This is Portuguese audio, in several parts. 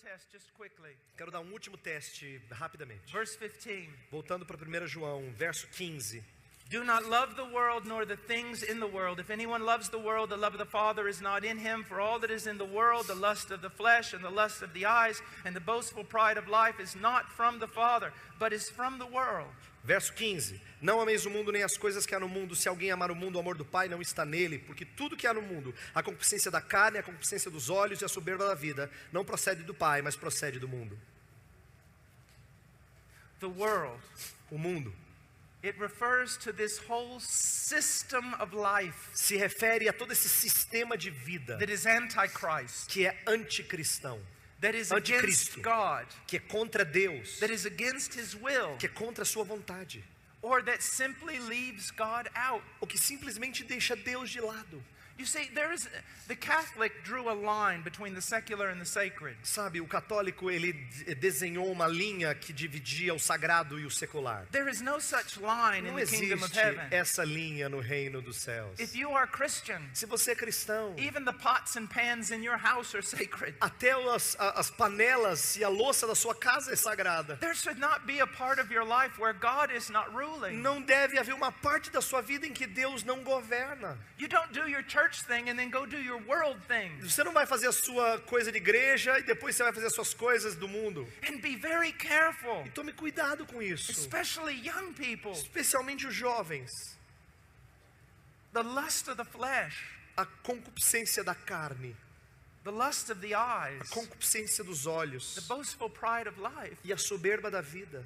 test just quickly. Quero dar um último teste rapidamente. Verse 15. Voltando para 1 João, verso 15. Do not love the world nor the things in the world. If anyone loves the world, the love of the Father is not in him. For all that is in the world, the lust of the flesh and the lust of the eyes and the boastful pride of life is not from the Father, but is from the world. Verso 15. Não ameis o mundo nem as coisas que há no mundo. Se alguém amar o mundo, o amor do Pai não está nele. Porque tudo que há no mundo, a concupiscência da carne, a concupiscência dos olhos e a soberba da vida, não procede do Pai, mas procede do mundo. The world. O mundo. It refers to this whole system of life Se refere a todo esse sistema de vida that is antichrist, que é anticristão, that is against anticristo, God, que é contra Deus, that is against His will, que é contra a sua vontade, or that simply leaves God out. ou que simplesmente deixa Deus de lado. You see, the Catholic drew a line between the secular and the sacred. Sabe, o católico ele desenhou uma linha que dividia o sagrado e o secular. There is no such line in Não the kingdom of existe heaven. essa linha no reino dos céus. If you are Christian, Se você é cristão, even the pots and pans in your house are sacred. até as panelas e a louça da sua casa é sagrada. There should not be a part of your life where God is not ruling. Não deve haver uma parte da sua vida em que Deus não governa. You don't do your church thing and then go do your world thing. Você não vai fazer a sua coisa de igreja e depois você vai fazer as suas coisas do mundo. And be very careful, E tome cuidado com isso. especially young people. Especialmente os jovens. The lust of the flesh, A concupiscência da carne, the lust of the a eyes, concupiscência dos the olhos boastful pride of life. e a soberba da vida.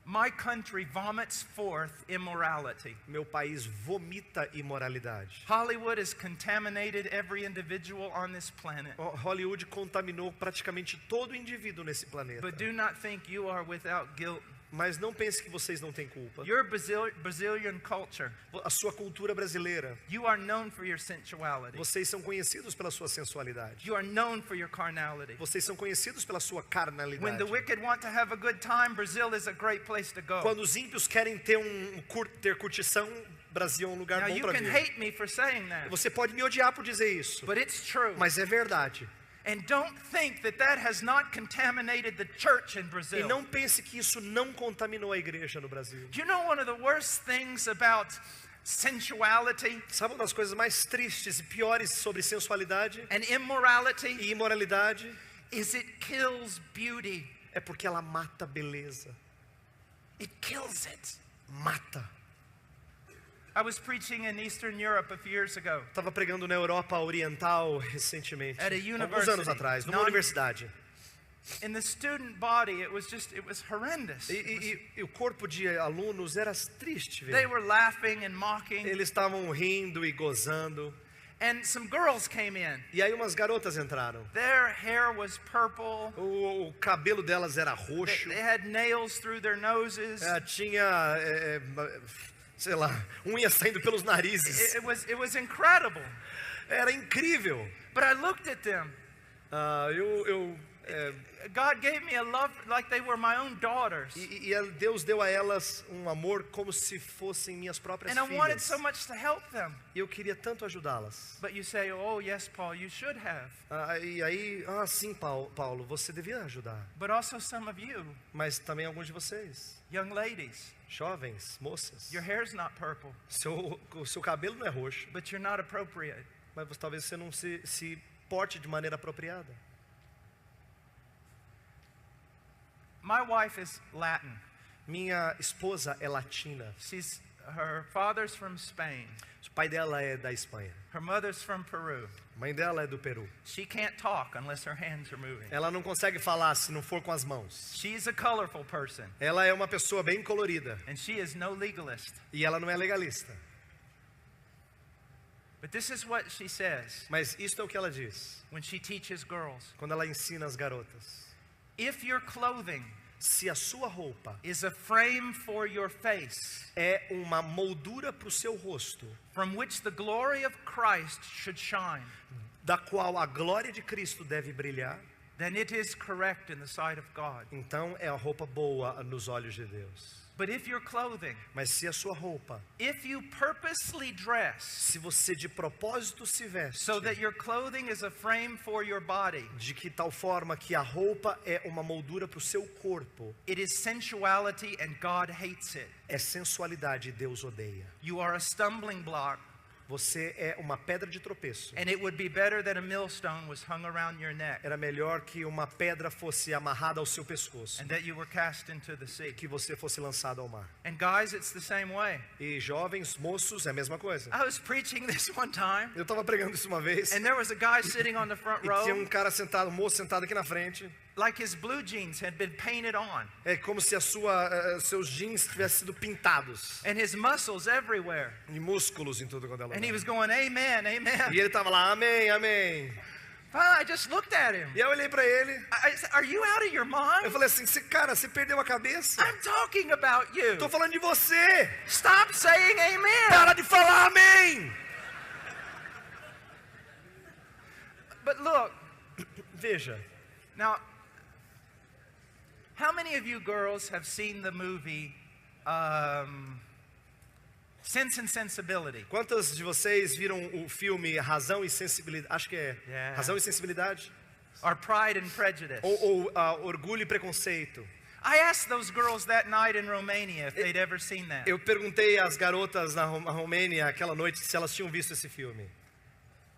My country vomits forth immorality. Meu país vomita imoralidade. Hollywood has contaminated every individual on this planet. Hollywood contaminou praticamente todo indivíduo nesse planeta. But do not think you are without guilt. Mas não pense que vocês não têm culpa. Your Brazilian culture, A sua cultura brasileira, you are known for your sensuality. vocês são conhecidos pela sua sensualidade. You are known for your carnality. Vocês são conhecidos pela sua When carnalidade. the wicked want to have a good time, Brazil is a great place to go. Quando os ímpios querem ter curtição, Brasil é um lugar Now bom you para can vir. hate me for saying that, Você pode me odiar por dizer isso, but it's true. mas é verdade. And don't think that that has not contaminated the church in E Brazil. não pense que isso não contaminou a igreja no Brasil. Do you know one of the worst things about sensuality Sabe uma das coisas mais tristes e piores sobre sensualidade and immorality e imoralidade? is it kills beauty. É porque ela mata a beleza. It kills it. Mata. I was preaching in Eastern Europe a few years ago. Estava pregando na Europa Oriental recentemente, At a alguns university. anos atrás, numa Non- universidade. In the student body, it was horrendous. E o corpo de alunos era triste, They viu? were laughing and mocking, Eles estavam rindo e gozando. and some girls came in. E aí umas garotas entraram. Their hair was purple. O cabelo delas era roxo. They had nails through their noses. Tinha, sei lá, unha saindo pelos narizes. It was incredible. Era incrível. But I looked at them. God gave me a love like they were my own daughters. E Deus deu a elas um amor como se fossem minhas próprias And I wanted filhas. so much to help them. E eu queria tanto ajudá-las. But you say, oh, yes, Paul, you should have. E aí, sim, Paulo, você devia ajudar. But also some of you, Mas também alguns de vocês, young ladies, jovens, moças, your hair's not purple, o seu cabelo não é roxo, but you're not appropriate. mas talvez você não se porte de maneira apropriada. My wife is Latin. Minha esposa é latina. Her father's from Spain. O pai dela é da Espanha. Her mother's from Peru. A mãe dela é do Peru. She can't talk unless her hands are moving. Ela não consegue falar se não for com as mãos. She's a colorful person, Ela é uma pessoa bem colorida. and she is no legalist. E ela não é legalista. But this is what she says Mas isto é o que ela diz when she teaches girls. quando ela ensina as garotas. If your clothing Se a sua roupa is a frame for your face, é uma moldura para o seu rosto, from which the glory of Christ should shine, da qual a glória de Cristo deve brilhar, then it is correct in the sight of God. então é a roupa boa nos olhos de Deus. But if your clothing, Mas se a sua roupa, if you purposely dress se você de propósito se veste, so that your clothing is a frame for your body, de que tal forma que a roupa é uma moldura para o seu corpo, it is sensuality and God hates it. é sensualidade e Deus odeia. You are a stumbling block, Você é uma pedra de tropeço. and it would be better that a millstone was hung around your neck Era melhor que uma pedra fosse amarrada ao seu pescoço, and that you were cast into the sea. que você fosse lançado ao mar. And guys, it's the same way. E jovens, moços, é a mesma coisa. I was preaching this one time, Eu estava pregando isso uma vez, and there was a guy sitting on the front e tinha row, cara sentado, um moço sentado aqui na frente. like his blue jeans had been painted on, É como se seus jeans tivessem sido pintados. and his muscles everywhere. E músculos em tudo quanto é lugar. And he was going, amen, amen. E ele estava lá, amém, amém. Finally, I just looked at him. E eu olhei para ele, I said, are you out of your eu mind? falei assim, cara, você perdeu a cabeça? I'm talking about you. Estou falando de você. Stop saying amen. Para de falar amém. But look, Veja, now, how many of you girls have seen the movie Sense and Sensibility? quantas de vocês viram o filme Razão e Sensibilidade? Acho que é Yeah. Razão e Sensibilidade? Or Pride and Prejudice? Ou Orgulho e Preconceito. I asked those girls that night in Romania if they'd ever seen that. Eu perguntei às garotas na Romênia aquela noite se elas tinham visto esse filme.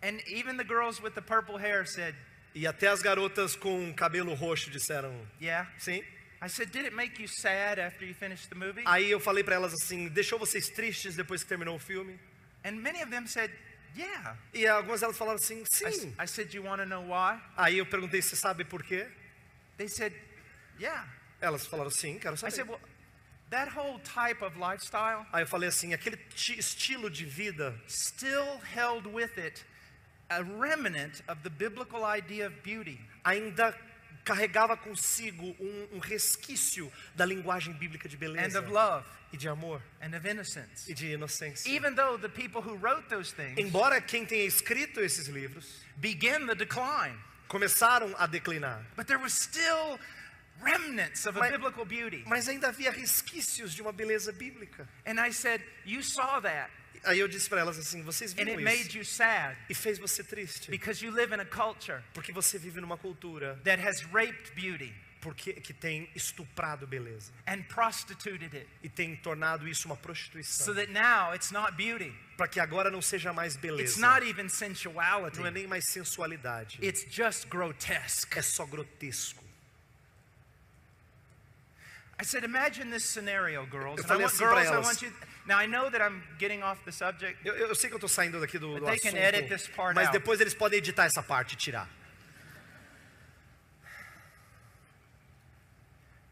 And even the girls with the purple hair said, E até as garotas com cabelo roxo disseram yeah. sim. I said, did it make you sad after you finished the movie? Aí eu falei para elas assim, deixou vocês tristes depois que terminou o filme? And many of them said, yeah. E algumas delas falaram assim, sim. I said, you want to know why? Aí eu perguntei, você sabe por quê? They said, yeah. Elas falaram, sim, quero I saber. said, well, that whole type of lifestyle Aí eu falei assim, aquele estilo de vida still held with it a remnant of the biblical idea of beauty. ainda carregava consigo um resquício da linguagem bíblica de And beleza of love e de amor and of innocence. e de inocência. Even though the people who wrote those things Embora quem tenha escrito esses livros began the decline, começaram a declinar, but there was still remnants of a Mas- biblical beauty. mas ainda havia resquícios de uma beleza bíblica. And I said, you saw that, Aí eu disse para elas assim, vocês and viram it isso? made you sad E fez você triste, because you live in a culture porque você vive numa cultura that has raped beauty que tem estuprado beleza and prostituted it, e tem tornado isso uma prostituição, so that now it's not beauty. para que agora não seja mais It's beleza, not even sensuality. não é nem mais sensualidade, It's just grotesque. é só grotesco. I said, imagine this scenario, girls. Eu And I falei want, assim pra girls, I elas. want you. Now I know that I'm getting off the subject. Eu sei que eu estou saindo daqui do But they can edit this assunto, part mas out. depois eles podem editar essa parte e tirar.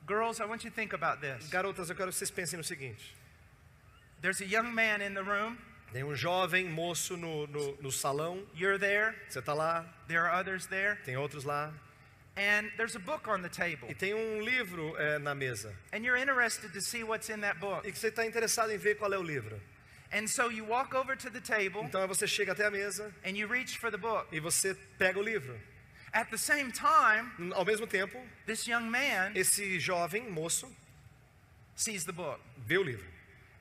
Girls, I want you to think about this. Garotas, eu quero que vocês pensem no seguinte: There's a young man in the room. tem um jovem moço no salão, You're there. você está lá, There are others there. tem outros lá, And there's a book on the table. e tem um livro na mesa, And you're interested to see what's in that book. e que você está interessado em ver qual é o livro. And so you walk over to the table Então você chega até a mesa and you reach for the book. e você pega o livro. At the same time, Ao mesmo tempo, this young man esse jovem moço sees the book. vê o livro.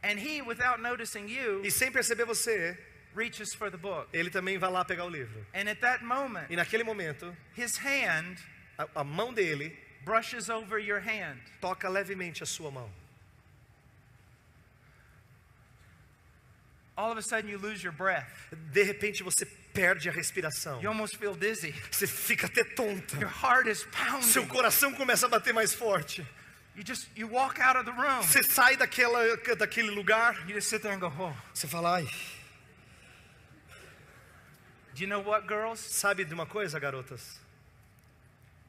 And he, without noticing you, E sem perceber você, reaches for the book. ele também vai lá pegar o livro. And at that moment, E naquele momento, his hand a mão dele brushes over your hand. toca levemente a sua mão. All of a sudden, you lose your breath. De repente você perde a respiração. You almost feel dizzy. Você fica até tonta. Your heart is Seu pounding. coração começa a bater mais forte. You walk out of the room. Você sai daquele lugar. You just sit there and go, oh. Você fala, ai. Do you know what, girls? Sabe de uma coisa, garotas?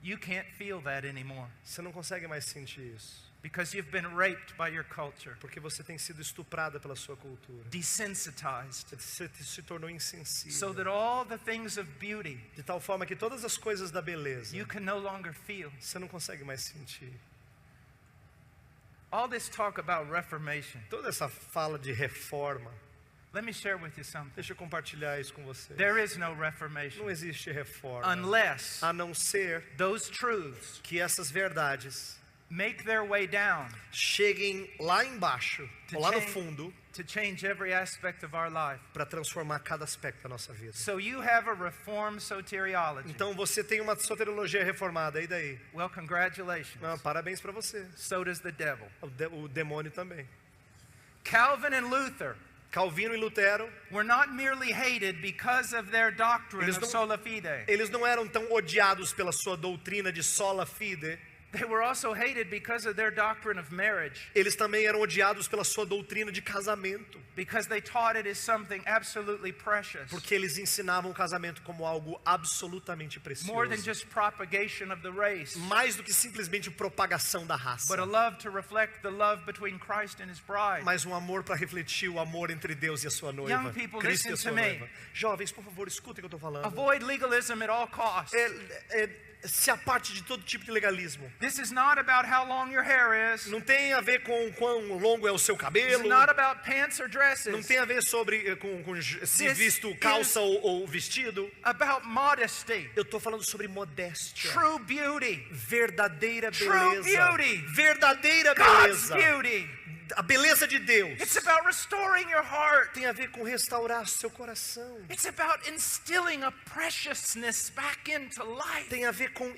You can't feel that anymore Você não consegue mais sentir isso. because you've been raped by your culture, Porque você tem sido estuprada pela sua cultura. desensitized, Você se tornou insensível. so that all the things of beauty De tal forma que todas as coisas da beleza, you can no longer feel. você não consegue mais sentir. All this talk about reformation. Toda essa fala de reforma, Let me share with you something. deixa eu compartilhar isso com vocês. There is no reformation Não existe reforma, unless a não ser those truths que essas verdades make their way down cheguem lá embaixo, ou lá no fundo, to change every aspect of our life. para transformar cada aspecto da nossa vida. So you have a reformed soteriology. Então você tem uma soteriologia reformada, e daí? Well, congratulations. Parabéns para você. So does the devil. O demônio também. Calvin and Luther Calvino e Lutero, were not merely hated because of their doctrine of sola fide. Eles não eram tão odiados pela sua doutrina de sola fide. They were also hated because of their doctrine of marriage. Eles também eram odiados pela sua doutrina de casamento. Because they taught it as something absolutely precious. Porque eles ensinavam o casamento como algo absolutamente precioso. More than just propagation of the race. Mais do que simplesmente propagação da raça. But a love to reflect the love between Christ and his bride. Mas um amor para refletir o amor entre Deus e a sua noiva. Young people, Cristo listen e a sua to me. noiva. Jovens, por favor, escutem o que eu estou falando. Avoid legalism at all costs. Se aparte de todo tipo de legalismo. This is not about how long your hair is. Não tem a ver com quão longo é o seu This cabelo. is not about pants or dresses. Não tem a ver sobre se visto calça ou vestido. About modesty. Eu estou falando sobre modéstia. True beauty. Verdadeira True beleza. beauty. Verdadeira God's beleza. beauty. A beleza de Deus. It's about restoring your heart. Tem a ver com restaurar seu coração. It's about instilling a preciousness back into life. Tem a ver com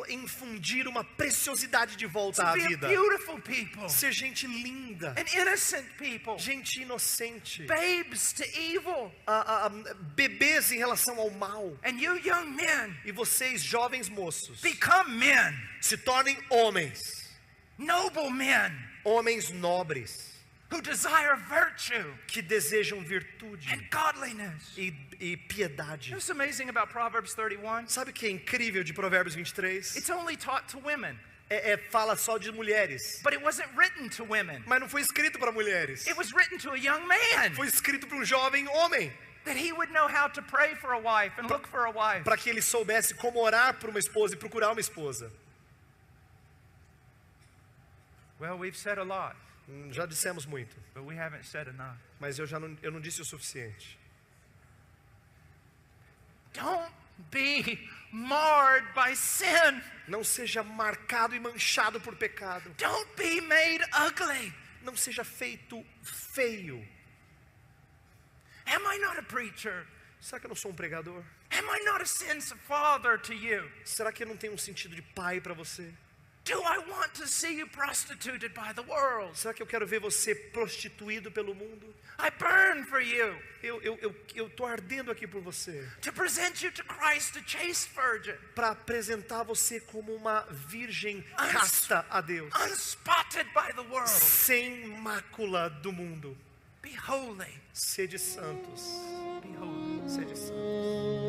infundir uma preciosidade de volta à To be vida. a beautiful people. Ser gente linda. An innocent people. Gente inocente. Babes to evil. Bebês em relação ao mal. And you young men, E vocês, jovens moços, become men. se tornem homens. Noble men. Homens nobres. Who desire virtue. Que desejam virtude. And godliness. E piedade. You know what's amazing about Proverbs 31? Sabe o que é incrível de Provérbios 23? It's only taught to women. Fala só de mulheres. But it wasn't written to women. Mas não foi escrito para mulheres. It was written to a young man. Foi escrito para um jovem homem. That he would know how to pray for a wife and look for a wife. Para que ele soubesse como orar por uma esposa e procurar uma esposa. Well, we've said a lot. Já dissemos muito. But we haven't said enough. Mas eu não disse o suficiente. Don't be marred by sin. Não seja marcado e manchado por pecado. Don't be made ugly. Não seja feito feio. Am I not a preacher? Será que eu não sou um pregador? Am I not a sense of father to you? Será que eu não tenho um sentido de pai para você? Do I want to see you prostituted by the world? Será que eu quero ver você prostituído pelo mundo? I burn for you. Eu tô ardendo aqui por você. To present you to Christ, a chaste virgin. Para apresentar você como uma virgem casta a Deus. Unspotted by the world. Sem mácula do mundo. Be holy. Sede santos. Be holy. Sede santos.